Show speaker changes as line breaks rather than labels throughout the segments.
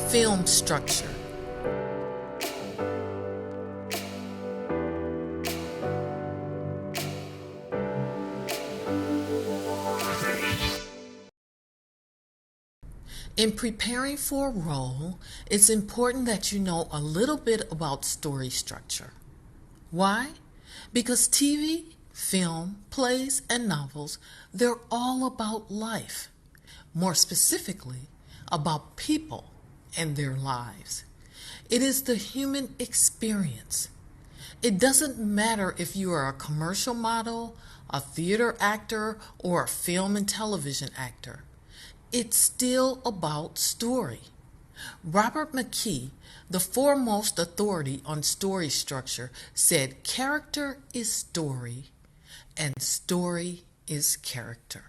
Film structure. In preparing for a role, it's important that you know a little bit about story structure. Why? Because TV, film, plays, and novels, they're all about life. More specifically, about people and their lives. It is the human experience. It doesn't matter if you are a commercial model, a theater actor, or a film and television actor. It's still about story. Robert McKee, the foremost authority on story structure, said character is story and story is character.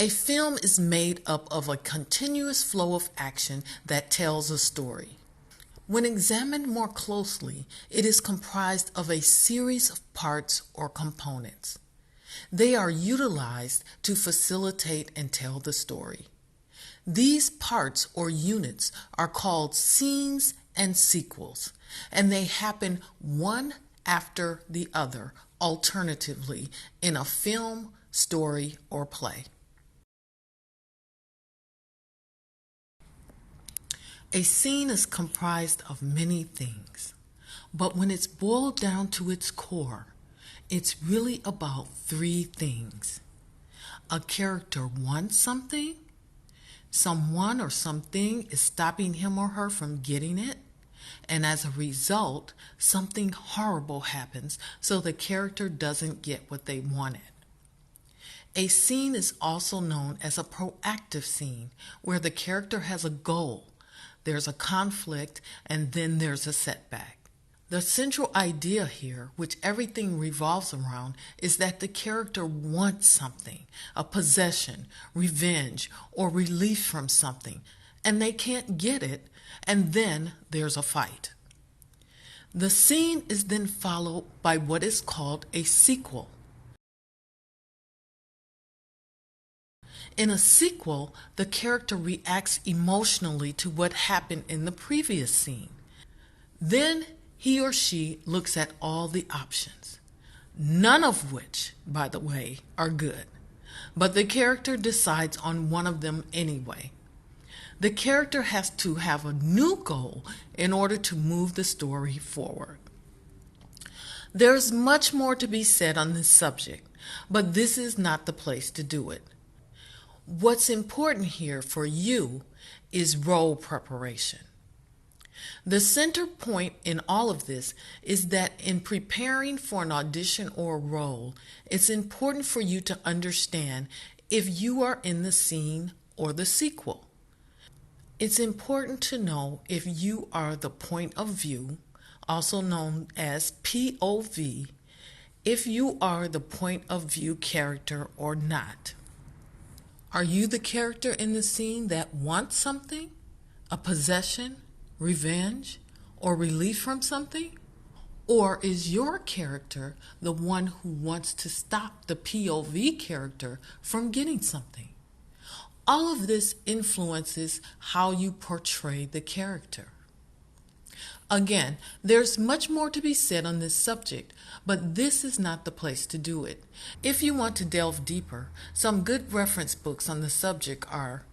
A film is made up of a continuous flow of action that tells a story. When examined more closely, it is comprised of a series of parts or components. They are utilized to facilitate and tell the story. These parts or units are called scenes and sequels, and they happen one after the other, alternatively, in a film, story, or play. A scene is comprised of many things, but when it's boiled down to its core, it's really about three things. A character wants something, someone or something is stopping him or her from getting it, and as a result, something horrible happens so the character doesn't get what they wanted. A scene is also known as a proactive scene, where the character has a goal, there's a conflict, and then there's a setback. The central idea here, which everything revolves around, is that the character wants something, a possession, revenge, or relief from something, and they can't get it, and then there's a fight. The scene is then followed by what is called a sequel. In a sequel, the character reacts emotionally to what happened in the previous scene. Then he or she looks at all the options, none of which, by the way, are good, but the character decides on one of them anyway. The character has to have a new goal in order to move the story forward. There's much more to be said on this subject, but this is not the place to do it. What's important here for you is role preparation. The center point in all of this is that in preparing for an audition or a role, it's important for you to understand if you are in the scene or the sequel. It's important to know if you are the point of view, also known as POV, if you are the point of view character or not. Are you the character in the scene that wants something, a possession, revenge, or relief from something? Or is your character the one who wants to stop the POV character from getting something? All of this influences how you portray the character. Again, there's much more to be said on this subject, but this is not the place to do it. If you want to delve deeper, some good reference books on the subject are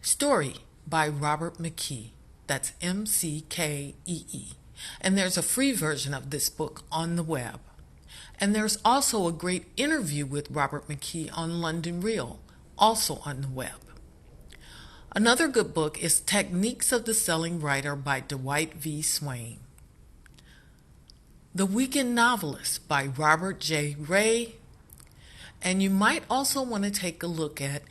Story by Robert McKee. That's MCKEE. And there's a free version of this book on the web. And there's also a great interview with Robert McKee on London Real, also on the web. Another good book is Techniques of the Selling Writer by Dwight V. Swain. The Weekend Novelist by Robert J. Ray. And you might also want to take a look at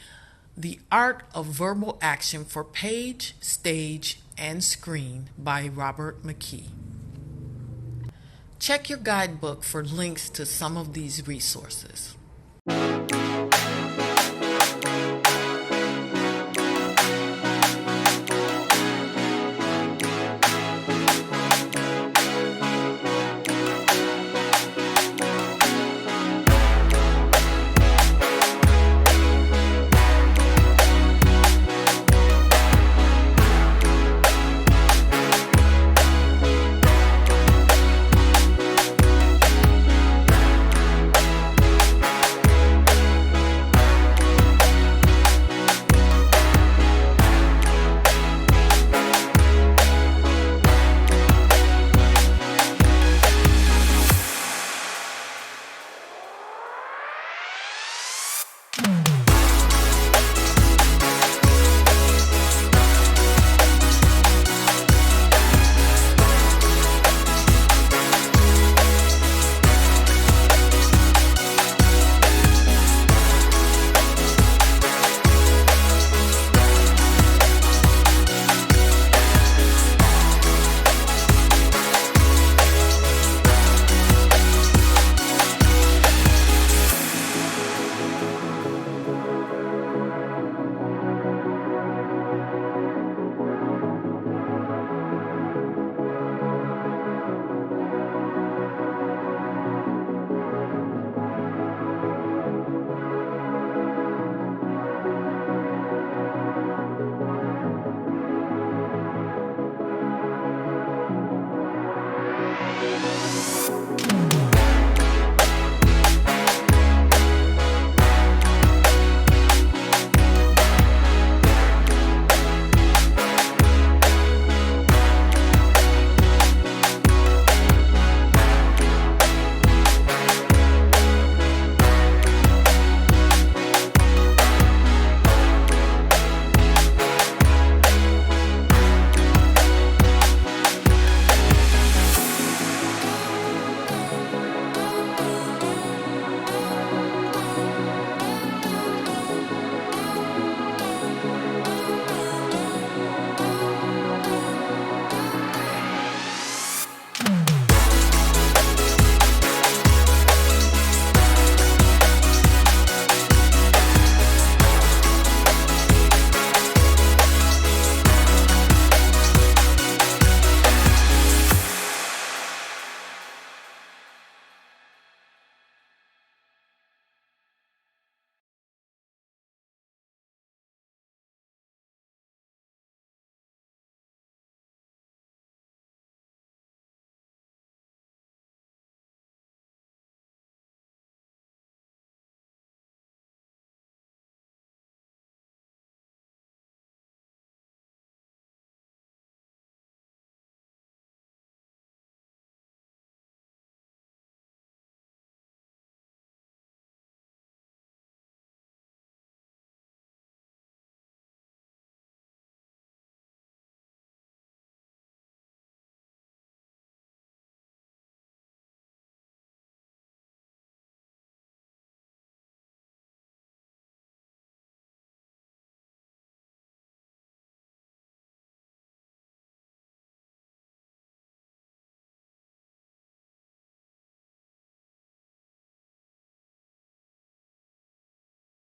The Art of Verbal Action for Page, Stage, and Screen by Robert McKee. Check your guidebook for links to some of these resources.